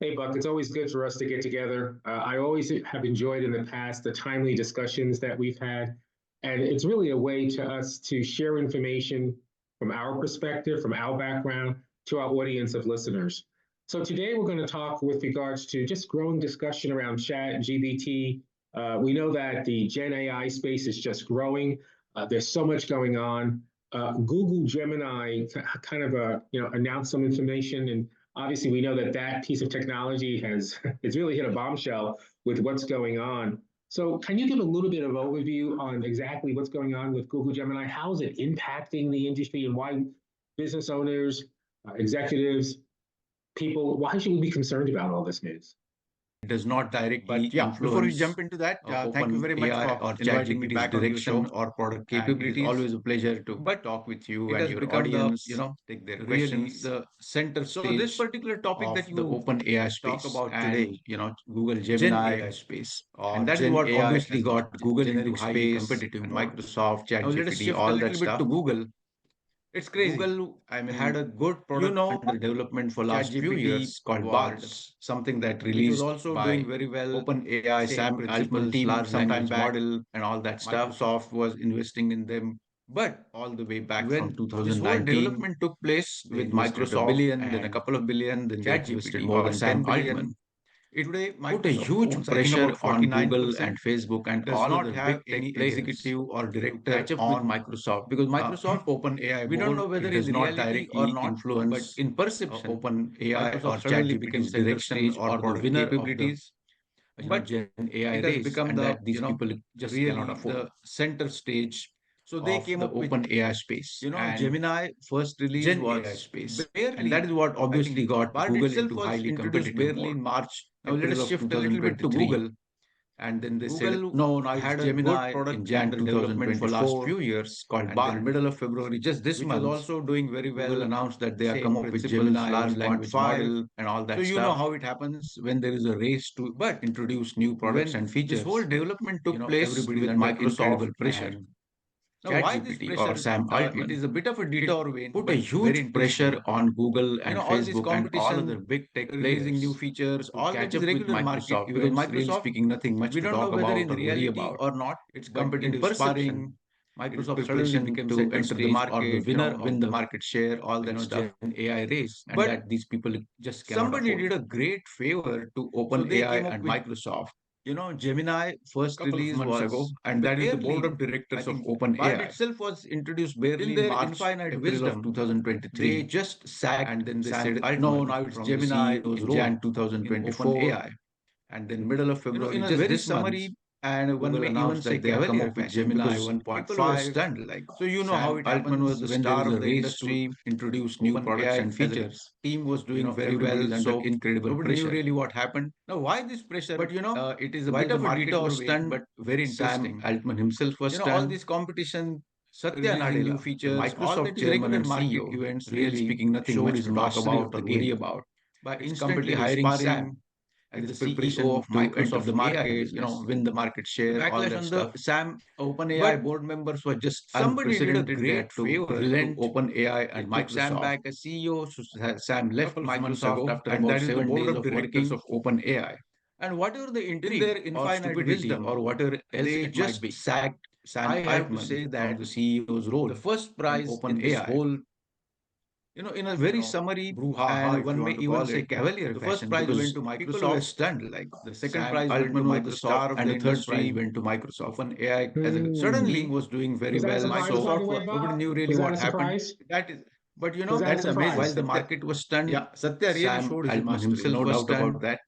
Hey, Buck, it's always good for us to get together. I always have enjoyed in the past the timely discussions that we've had. And it's really a way to us to share information from our perspective, from our background, to our audience of listeners. So today we're going to talk with regards to just growing discussion around chat and GBT. We know that the Gen AI space is just growing. There's so much going on. Google Gemini kind of announced some information, and obviously we know that that piece of technology has it's really hit a bombshell with what's going on. So can you give a little bit of overview on exactly what's going on with Google Gemini? How is it impacting the industry, and why business owners, executives, people, why should we be concerned about all this news? Does not directly But yeah, before we influence jump into that, thank you open very much AI for or inviting me ChatGPT's back onto the direction show. or product And it is capabilities. always a pleasure to But talk with you it and has your become the, audience, take their really questions. the center So this stage particular topic of that the you open AI talk space about and, today, Google Gen Gemini. AI space And or that is Gen what AI obviously as a got Google into generic highly space competitive and mode. Microsoft, Now let us ChatGPT, shift a all that little bit to stuff. Google. It's crazy. Google I had mean, a good you product know, under development for last few ChatGPT years called was Bard, something that it was released also doing by very well. OpenAI, Same Sam Altman principles team large sometime language back, model. and all that stuff. Microsoft was investing in them. But All the way back from when this whole 2019. development took place They with invested a Microsoft billion, then a and couple of billion, then they invested ChatGPT more or than Sam 10 billion. Altman, it Today, put a Microsoft huge owns, I think, pressure about on Google 49%, and Facebook and does all not other have big tech any players executive or to director catch up with on Microsoft. because Microsoft, OpenAI we don't board, know whether it in does not reality or directly not, but influence in perception, OpenAI or Microsoft suddenly became ChatGPT's center direction stage or or the product winner of the capabilities, but Gen AI it has race, become and the that these people just cannot really afford. the center stage. So they Of came the up with open AI space and Gemini first release Gen AI was space. And that barely, is what I obviously think got Bard Google itself into was highly introduced competitive barely mode. in March, Now let April us of shift a little bit to 2023. Google. And then they said, Google no, now it's had a good Gemini in product Jan under development for last 2024. few years called And then Bard, middle of February, just this which was month. also doing very Google well. announced that they are come Same up with principles, Gemini large language 1.5 model. and all So that you know stuff. how it happens. When there is a race to But introduce new products when and this whole features, development took place everybody is with under Microsoft incredible pressure. and now, why this ChatGPT or pressure? Sam It Altman, is a bit of a it detour, Wayne, put a but very huge pressure interesting. on Google and All this Facebook and all other competition, big tech releasing new players features, to all that catch is up with regular market Microsoft because because, really Microsoft, speaking, nothing much we to don't know talk whether in about or worry reality about. or not, It's but in competitive perception, sparring, it is Microsoft suddenly preparation became to center enter the stage or the market, winner win of the the market share, all that stuff. Gen AI race, and But that these people just cannot somebody afford. did a great favor, To so they OpenAI came up and with Microsoft, Gemini first couple of release months was, ago, and that is the board barely. of I directors of think Bard OpenAI. itself was introduced In barely in their March, infinite April of wisdom, they 2023, just sacked and then they Sam said, no, Altman now it's from the Gemini CEO's in role Jan in 2024, OpenAI. and then middle of In February, a just very this month, summary, and one Google may even announced say that they have come cavalier up with fashion, Gemini because people were 1.5. stunned. Like So you know how Sam it Altman was happens the when there there is of a the race industry. to introduce new products OpenAI and as a features. team was doing very Everybody well. is under So incredible nobody knew pressure. really what happened. Now, why this pressure? But It is a while bit the of a market detour, was Wayne, stunned, but very Sam interesting. Altman himself was All stunned. this competition, Satya Releasing new Nadella, the features, all Microsoft that is chairman regular and market CEO, events, really really speaking, nothing showed much his to talk mastery of about the or worry game about. by It's instantly completely hiring sparring Sam as as the the CEO preparation of to enter Microsoft the AI AI, business, win the market the share, all backlash that on the stuff. Sam OpenAI But board members was just somebody did a unprecedented great there to favor to relent OpenAI. and They took Sam Microsoft. back as CEO So Sam a left couple of months Microsoft ago, after and about that is the 7 board days of of directors directing. of OpenAI. And whatever the In intrigue their or infinite stupidity wisdom or whatever else they it might just be, sacked I Sam have to Altman say from that the CEO's role the first in prize in this OpenAI. whole, in a very summary Brouhaha, and if you one may want to even call say it, cavalier the first fashion, prize because went to people were Microsoft. stunned. Like the second Sam prize went to Altman was the star top, of and the the third prize industry, went to Microsoft. OpenAI as a Hmm. team was doing very Was that a well. surprise, by So the way, nobody Buck? knew really Was that what a happened. surprise? That is, but Was that a that is amazing. surprise? While the market was stunned, Satya really Sam showed his Altman mastery. himself No was doubt about stunned. that.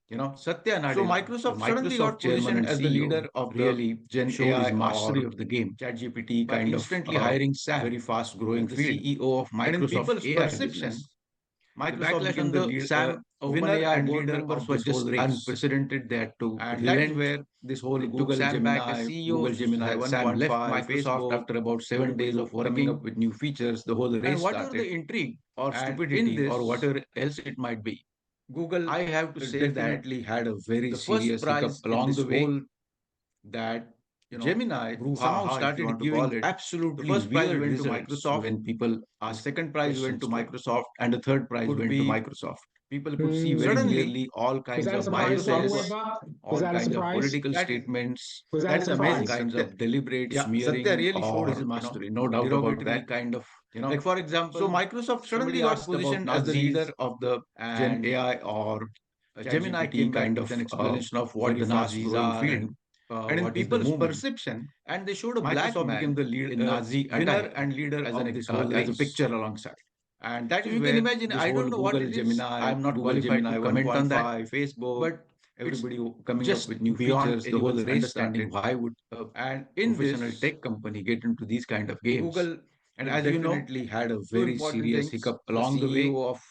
Satya So Nadella, the Microsoft suddenly Microsoft got chairman positioned and as the CEO, leader of the really Gen showed his AI mastery or of the game ChatGPT by kind of instantly hiring very Sam fast as growing the field. CEO of And in Microsoft people's AI perception, business. The Microsoft backlash became on the the Sam winner OpenAI and board leader members of was this whole just race. unprecedented there to And that is relent. where this whole They took Google Sam back as Gemini, CEO. Google So Gemini Sam left 1.5, Microsoft Facebook, after about 7 days everybody of coming working. up with new features, the whole And race whatever started. the intrigue or And in stupidity or this, whatever else it might be, Google I have to say that definitely had a very the first serious hiccup prize in along this the way whole that Gemini somehow brouhaha, if you started want to call giving it. The absolutely first prize weird went to results Microsoft, when people the ask second prize went questions to to it. Microsoft, And the third prize could went to be Microsoft. people could see very Suddenly, clearly all was kinds that a of surprise by the way, biases, Bob? Was all that a kinds of surprise? political statements, Was that a that is amazing, surprise? kinds of deliberate Yeah, smearing, Satya really showed or his mastery, no doubt about derogatory that. kind of, Like for example, so Microsoft somebody suddenly got asked about positioned as the leader Nazis of the Gen and AI, or Gemini ChatGPT came back kind with of an explanation of what what the the Nazis Nazis are, are and in what is the people's movement. perception, And they showed a black Microsoft became man the lead, in Nazi winner attire and leader as of this whole as a race. picture alongside. And that So is you can where imagine, this I whole don't know what Google it is. Gemini, I'm not Google qualified Gemini to comment on that, 1.5, Facebook, but it's everybody coming up just with new beyond features, the whole anyone's race understanding. started. Why would And a in professional this, tech company get into these kind of games? Google And will as you know, definitely had a two very important serious things. hiccup The along the way CEO of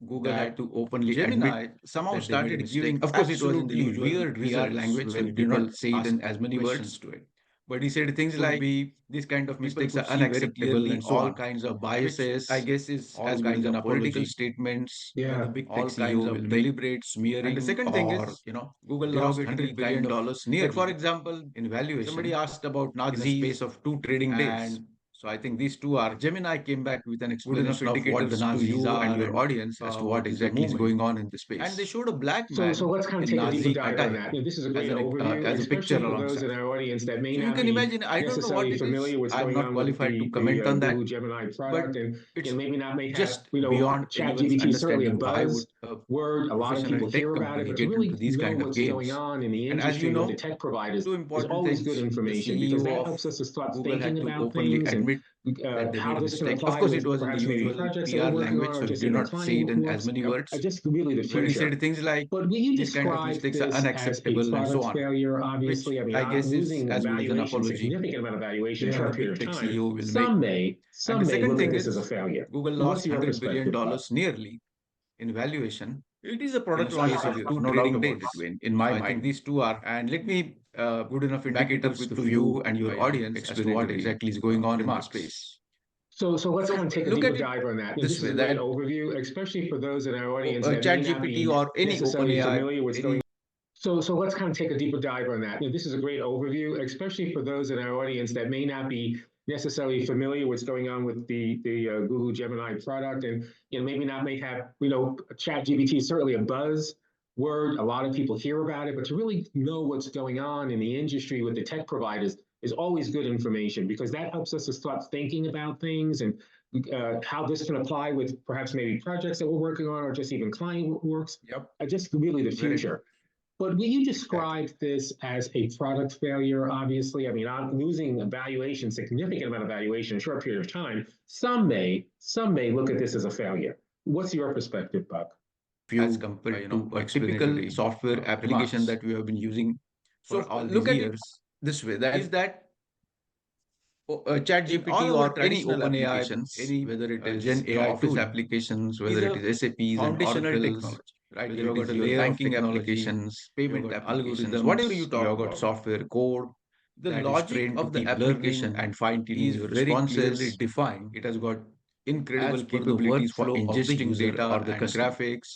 Google had that to openly admit Gemini somehow that they made a started mistake. giving Of course, it was in the absolutely usual weird PR results language, so when he did people not say it in asked as many questions words. to it. But he said things Could like be these kind of people mistakes are could see very unacceptable clearly and so all on, kinds of which I biases, guess is all as good kinds as an of political apology statements, when the Yeah. big tech all CEO kinds will of make. deliberate And the smearing, second thing or is, Google lost derogatory $100 billion kind of, nearly. like for example, In valuation, somebody asked about in a space Nazis, of 2 trading days. and So I think these two are Gemini came back with an good enough explanation of what the indicators to Nazis you and are your and audience as to what what is the exactly is movement. going on in the And they space. showed a black So man let's kind of In take a deeper Nazi dive on attire that. This is a great as overview, a picture especially for those in alongside. our audience that may so you not can be imagine, I don't know what necessarily it is. familiar with what's I'm going not on with qualified to the comment on that, Google Gemini but product, and it's maybe not may have just beyond anyone's ChatGPT is certainly a understanding. Why would buzz a word. A lot of professional people tech hear about it, company but to get into really these know kind of what's going games? on in the And as you industry with the know, tech providers two is important always good things. The information because CEO that of helps us to start Google thinking had to about openly things and admit that they how made a this can mistake. Of apply course, it with was in the perhaps maybe usual projects that we're PR working language, on or so he just did even not say it client in as works. many words. Just really the But he future. said things like But will you these kind of describe mistakes are this as a unacceptable and so product on, failure? which Obviously, I mean, I guess is losing as good as an valuation, apology significant amount of valuation in a where a short period big of tech time. CEO will make. Some And some the may second look at thing this as a is failure. Google What's lost your $100 billion perspective, Bob? nearly in valuation It is a in a product launch space of failure, two no doubt trading about days. it, in my So I mind. think these two are, and let me Good enough back it up indicators with to to you you, and your audience as to what explanatory exactly is going on in the remarks. space. So let's So kind of take a look deeper at it dive on that. this This is way, a great that overview, especially for those in our audience that may not ChatGPT be or any necessarily OpenAI, familiar with what's any going. So let's kind of take a deeper dive on that. This is a great overview, especially for those in our audience that may not be necessarily familiar with what's going on with the Google Gemini product, and maybe not may have ChatGPT is certainly a buzz word. A lot of people hear about it, but to really know what's going on in the industry with the tech providers is always good information because that helps us to start thinking about things and how this can apply with perhaps maybe projects that we're working on or just even client works. Yep. Just really the Very future. But will you exactly. describe this as a product failure? Obviously, I mean, I'm losing a valuation, significant amount of valuation in a short period of time. Some may look at this as a failure. What's your perspective, Buck? As compared to a typical software application that we have been using So for all look these at it years, this way, that is that in ChatGPT all our or any traditional OpenAI, applications, whether it is Gen AI Office tool applications, is whether it a is SAPs and foundational Oracles, technology, right? whether You it have got is a your layer of banking technology, applications, you payment have got applications, algorithms, whatever you you talk have got about, software code. the That is logic trained to of the keep learning application and fine-tuning is your very clearly responses. defined. It has got As incredible per the capabilities for workflow of the ingesting user data or the and customer. graphics,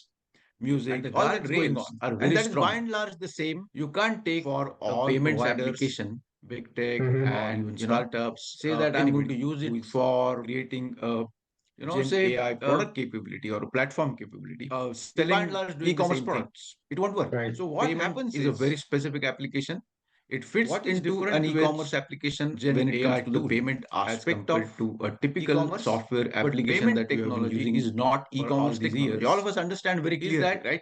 And music, the all that's going guardrails on. are And very that is by strong. and large the same You can't take for a all payments providers, application big tech, or and even startups, say that I'm going to anybody use who it is for creating a Gen say AI product capability or a platform capability, is by and selling large doing the e-commerce same thing. products. It won't work. Right. So what Payment happens is a very is, specific application. It fits what is into different an with e-commerce application Gen when it comes AI to the tool payment as aspect of compared to a typical e-commerce, software but application payment that we have been technology using is not for all e-commerce these technology. All years, of us understand very is clearly, that right?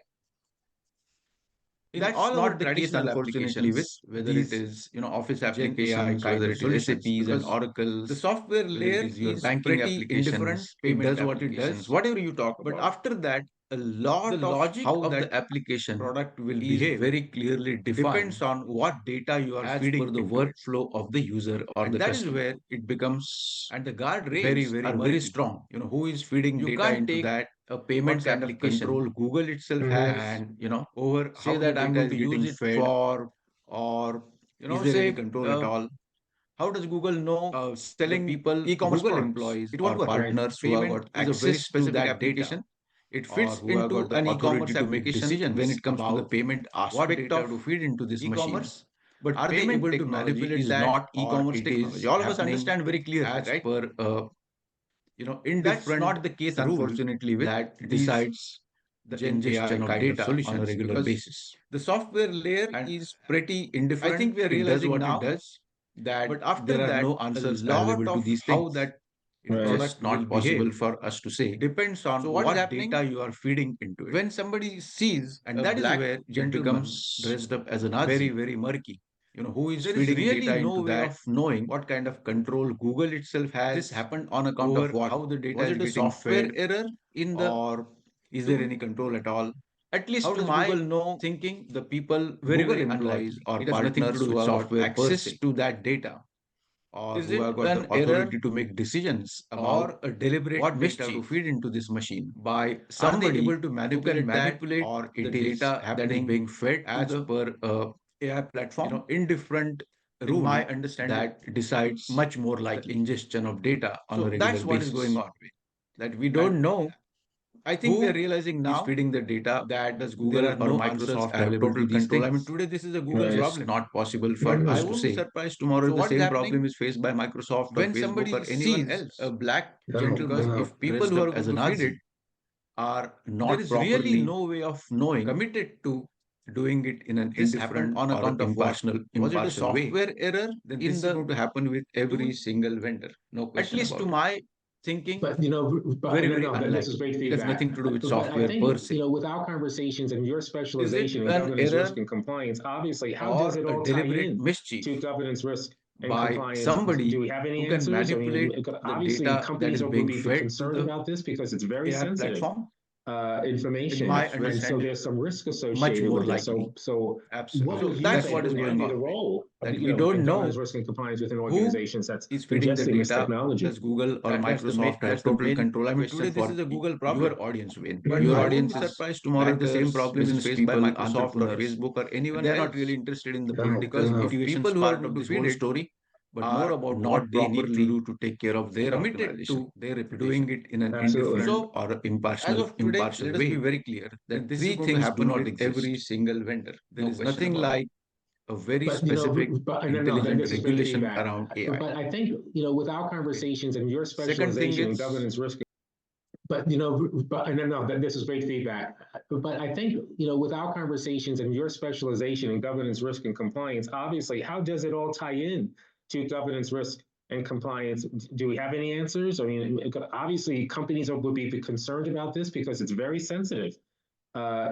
In that's all our not the case, traditional unfortunately, with applications, whether it these is Office Gen AI applications, kind whether of it is solutions, SAPs and because Oracles, the software whether it layer is your is banking pretty indifferent. applications, It payment does what it applications, does. whatever you talk But about, after that, a the lot of logic how of that the application product will is behave very clearly defined depends on what data you are as per feeding the into it. workflow of the user or And the that is customer. where, It becomes and the very, guardrails very are very murky. strong. Who is feeding You data can't into take that? a What payments kind of application control Google itself Mhm. has? and Over say how the that I'm data going is to use getting it fed, for or is there any say control at all? how does Google know the Selling people, e-commerce Google products. employees It won't or work. Right. partners who have Payment got is a very access to specific that application, data? It or fits who have got into the an authority e-commerce to make application when decisions it comes to the about payment what aspect data of to feed into this machine. e-commerce. But Are they payment able to technology manipulate is that, not or e-commerce it is technology. All of us happening understand very clearly, as right? per That's indifferent not the case, rule unfortunately, with that decides these the ingestion of data on a regular basis. The software layer is pretty indifferent. I think we are realizing now that, but after there are no answers available to these things. How that Right. just not possible for us to say. Depends on what data you are feeding into it. When somebody sees, and that is where it becomes dressed up as a Nazi, very, very murky. Who is feeding really data into that, of knowing what kind of control Google itself has. This happened on account of what? How the data was it a software error in the, or is there any control at all? At least to my Google know thinking, the people very, Google very employees or partners with software access to that data, or is who have got the authority to make decisions about a deliberate what data to feed into this machine by somebody able to manipulate or it is data that is being fed as per AI platform, in different rules, my understanding, that decides much more like ingestion of data on a regular basis. That's what is going on with that we don't know. I think we are realizing now is feeding the data that does Google or no Microsoft have total control. I mean, today this is a Google problem. Not possible for us to say. Surprised tomorrow the same problem is faced by Microsoft or Facebook or anyone else. A black gentleman, if people who are going to feed it are not there is properly really no way of knowing committed to doing it in an indifferent on account of impartial way. Software error? Then this is going to happen with every single vendor. No question. At least to my thinking, But very, no, very no, this is unlikely. great It has feedback. nothing to do with But software I think, per se. with our conversations and your specialization in an governance, error risk, and compliance, obviously, how or does it a all tie deliberate in mischief to governance, risk, and by compliance? somebody Do we have any who can answers? I mean, manipulate the obviously, data that companies is will being be fed to concerned the about this because it's very AI sensitive platform? information, my and so understanding, there's some risk much associated more with this. likely. So Absolutely. what So would you that's say what is would now going be on. the role of That we don't in know governance, risk, and compliance within who organizations that's is feeding the ingesting this data. technology? Does Google or Microsoft have total control? I mean, today this is a Google problem. Your audience win. But Your I audience won't is surprised tomorrow the same problem is faced by Microsoft or Facebook or anyone. They're not really interested in the political motivations part of this whole story, but more about what they need to do to take care of their committed to their reputation, doing it in an Absolutely. indifferent or impartial let us be very clear that this three things do not exist. Every single vendor. There is nothing like a very But specific no, intelligent this is great regulation feedback. around AI. But I think with our conversations and your Second thing specialization in is governance, risk. But no, this is great feedback. But I think with our conversations and your specialization in governance, risk, and compliance, obviously, how does it all tie in to governance, risk, and compliance? Do we have any answers? I mean, obviously, companies would be concerned about this because it's very sensitive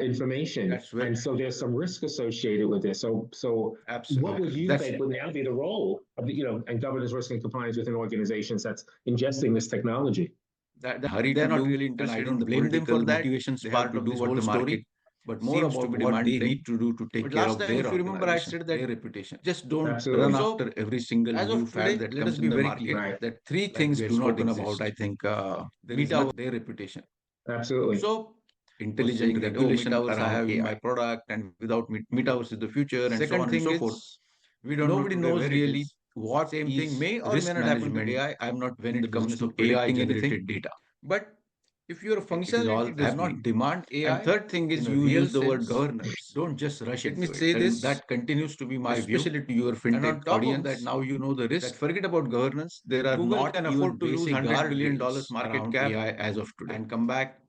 information, and so there's some risk associated with this. So absolutely, what would you think would now be the role of and governance, risk, and compliance within organizations that's ingesting this technology? They're not really interested in the blame them for that motivations part of this whole story, but more about what they need to do to take care of their. If you remember, I said that their reputation. Just don't run after every single new fad that comes in the market. Right. That three things do not exist. About, I think, meet their reputation. Absolutely. So intelligent regulation around I have in my product, and without metaverse is the future, and so on and so forth. We don't. Nobody knows really what same thing may or may not happen to AI. I'm not when it comes to AI generated data. But if your functionality does not demand AI, and third thing is you use the word governance. Don't just rush into it. Let me say this. That continues to be my view, especially to your fintech audience. That now you know the risk. That forget about governance. There are Google not can afford to lose $100 billion market cap AI as of today and come back.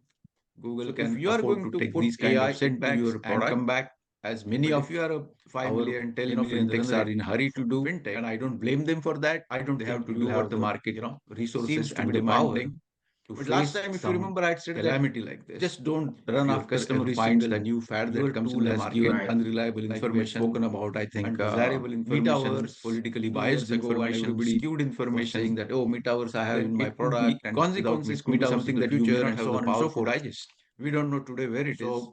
Google can afford to take these kind of setbacks and come back. As many of you are a 5 million, 10 million fintechs are in a hurry to do fintech, and I don't blame them for that. I don't they have to do what the market resources and demanding. But last time, if you remember, I said calamity like this. Just don't run after customer finds the new fad that comes in the market. Given unreliable information spoken about. I think undesirable information, politically biased information, skewed information, saying that metaverse I have in my product, and consequences could be something that you may not have the power to digest. We don't know today where it is.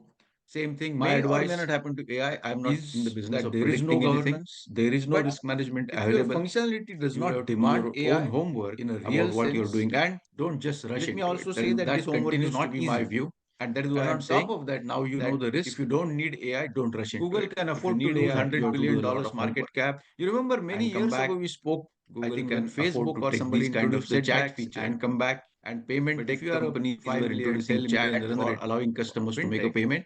Same thing. My advice may not happen to AI. I'm not in the business of predicting anything. There is no risk management available. If your functionality does not demand your own homework in a real about what you're doing, and don't just rush. Let me also say that this homework is not easy. My view, and that is why I'm saying. On top of that, now you know the risk. If you don't need AI, don't rush into Google can afford to lose $100 billion market cap. You remember many years ago we spoke. Google I think can Facebook or somebody kind of the chat feature and come back and payment tech companies were introducing chat or allowing customers to make a payment.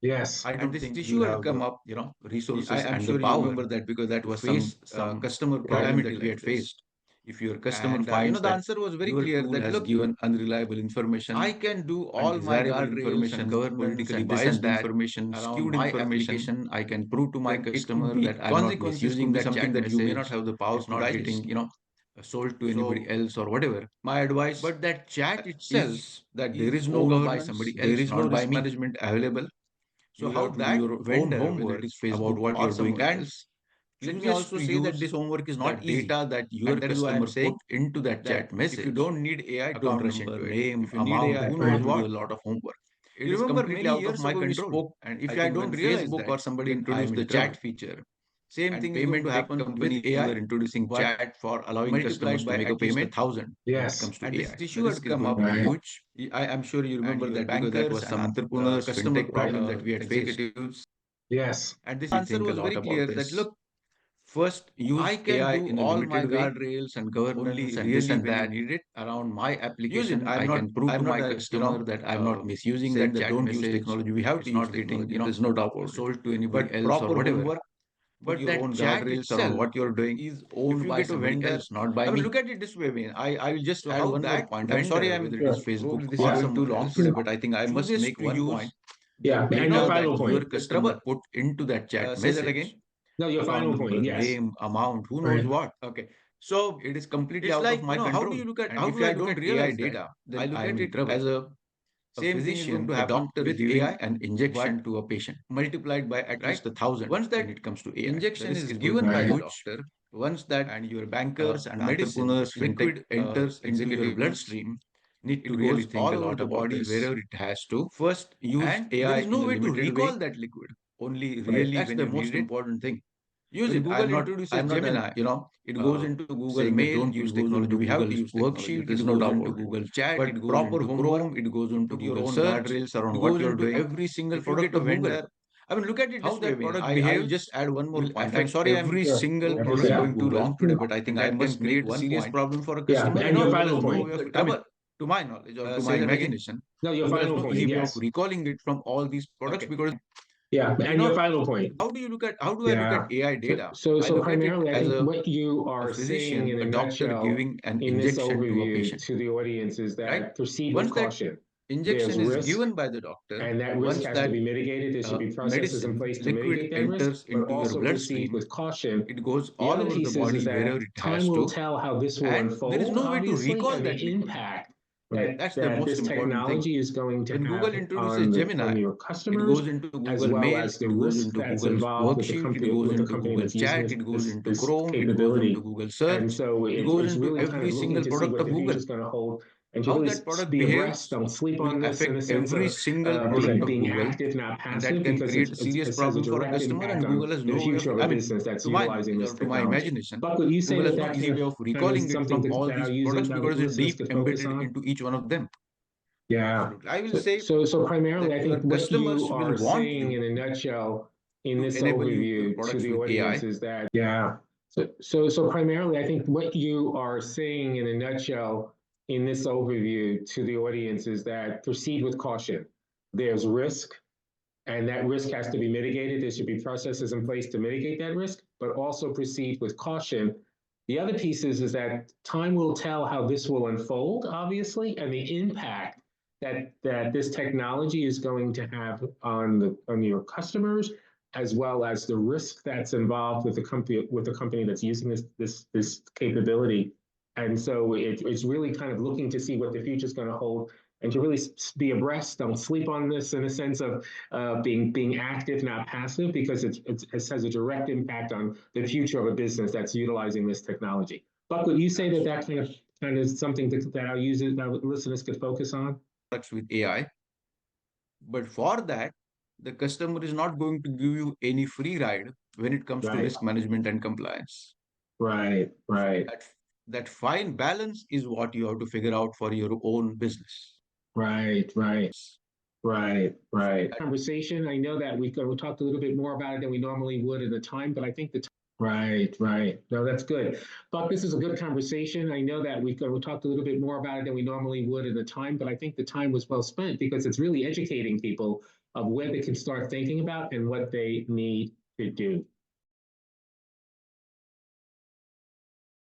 Yes. I don't think this issue had come up, resources and the power. Remember that because that was some customer problem that we had faced. If your customer finds the that answer was very your clear tool that has look, given unreliable information, I can do all my undesirable guardrails information, and governance politically and this and biased that information, around skewed my information, application. I can prove to my then it could customer be that I'm not consequences could misusing be that something chat that you may not message. have the power It's to not digest, getting, sold to anybody so else or whatever. my advice But that chat itself is that there is is no owned by governance, somebody there else, is no not by risk me. management available. So You how have to do that your own vendor, whether homework it is about Facebook what or you're doing. someone And else, let me chooses also to say that use this homework is not that easy. data that your And that is why I'm customer put saying into that that chat if you message, don't need AI, don't account rush into number, it. name, If you need amount, AI, and you have what, to do a lot of homework. you It is remember completely many out of years my ago we control. spoke, and I if I think don't when realize Facebook that, or somebody then I'm introduced in the trouble. chat feature, Same and thing is going payment to happen with companies AI, were introducing but chat for allowing customers multiplied to by make a at least payment 1,000. when it Yes. comes to And this AI. The issue had risk is come going up to be Right. huge. I'm sure you And remember your that because that bankers was and some entrepreneurs, customer fintech problem that we had faced. executives. Yes. And this Answer think a was lot very about clear that this. look, first I use can AI do in a all my limited way, guardrails and only governance and this really and when you that need it. around my Use it. application. I can prove to my customer that I'm not misusing saying that that chat don't use message. technology. We have to It's use not getting, technology. There's no doubt about it. sold to anybody But else or proper whatever. homework, put But your that own chat guardrails around itself what you're doing. is If owned you by get a somebody vendor, else, not by I mean, me. look at it this way, man. I will just So add how one more that point. I'm sorry, vendor, I'm whether it is probably Facebook this or is Yeah. going too someone long else, today, but I think I must chooses make to one use point. Yeah. The And your data final that your point. customer put into that chat say that message, again. No, your account final number, point. Yes. name, amount, who knows Right. what. Okay. So It is completely it's out like, of my how control. do you look at, And how if do I I look don't at AI realize that, data? I then look I'm at in it trouble. as a Same thing is going physician, to a happen doctor with giving AI and injection but to a patient, multiplied by at right? least 1,000 Once when that it comes to AI. The injection risk is is going to given be by the Right. huge. doctor, Once that and your bankers and medicine, entrepreneurs, fintech liquid enters into your executives bloodstream, need to it really goes think all a over lot the about body this. wherever it has to. First, use And there AI is no in a way to limited way, recall that liquid. only Right. really That's when the you most need it. important thing. Use When it. Google I'm introduces not Gemini, it goes into Google saying that Mail, don't use it goes technology, into we have Google to use technology. Worksheet, There's it no goes doubt into about it. Google Chat, But it goes proper into homework, Chrome, it goes into put your Google own Search, guardrails it around what goes you're into doing. every single If you product get a of Google. vendor, Look at it how this way, that man. product I will just behaves add one more will point. I'm affect sorry, I'm every Sure. single Every product step. going too too long long today. today, But I think and I that can must make create one serious point. problem for a Yeah. customer. And your Google final has no point. way of, Trouble. to my knowledge or to Say my that again. imagination, No, your Google has final no point. easy way of Yes. recalling it from all these products because Yeah. And your final point. how do I look at Yeah. AI So, data? so, I so look at it primarily, I as think a what you are saying physician, in a a doctor nutshell giving an in this injection to a overview patient, to the audience is right? that proceed with Once that caution. There's injection is risk, given by the doctor, and that risk once has to that be mitigated. There should be processes in medicine place to liquid mitigate that risk, enters but into your also proceed bloodstream, with caution. it goes The all other over the piece is body that wherever it time has will to, tell how this will and there is unfold, no way to obviously, recall and that the liquid. impact That's the that most this important thing. technology is going to When Google have introduces on Gemini, your it customers, goes into as Google well Mail, as the it goes risk into that's Google involved Worksheet, it goes with the into company Google that's using Chat, it goes into this Chrome, it goes into capability. Google And Search, so it goes it's into really kind every of looking single to see product what of the future Google. is going to hold and to How really that product be abreast. behaves Don't sleep will on this in affect a sense every of single product of being Google, active, not and that passive, can because create a serious it has a problem for a direct customer. impact And on Google has the no way of, future of a business that's to my utilizing knowledge this or to my technology. imagination, Buck, would you say Google has that no that easy way of kind of recalling it something from all that these products our because it's listeners deep could focus embedded on? into each one of them. Yeah. Absolutely. I will say So primarily, that I your think what you customers will are want saying you in a nutshell in to this enable your overview to products the with audience AI. is that, yeah. So primarily, I think what you are saying in a nutshell in this overview to the audience is that proceed with caution. There's risk, and that risk has to be mitigated. There should be processes in place to mitigate that risk, but also proceed with caution. The other piece is that time will tell how this will unfold, obviously, and the impact that this technology is going to have on your customers, as well as the risk that's involved with the company that's using this capability. And so it's really kind of looking to see what the future is going to hold and to really be abreast. Don't sleep on this in a sense of being active, not passive, because it has a direct impact on the future of a business that's utilizing this technology. Buck, would you say that kind of something that our users, our listeners could focus on? Products with AI, but for that, the customer is not going to give you any free ride when it comes to Right, risk management and compliance. right, So right, that fine balance is what you have to figure out for your own business. right, right. Right, So right. Conversation. I know that we talked a little bit more about it than we normally would at the time, but I think right, right. No, that's good. Buck, this is a good conversation. I know that we talked a little bit more about it than we normally would at the time, but I think the time was well spent because it's really educating people of where they can start thinking about and what they need to do.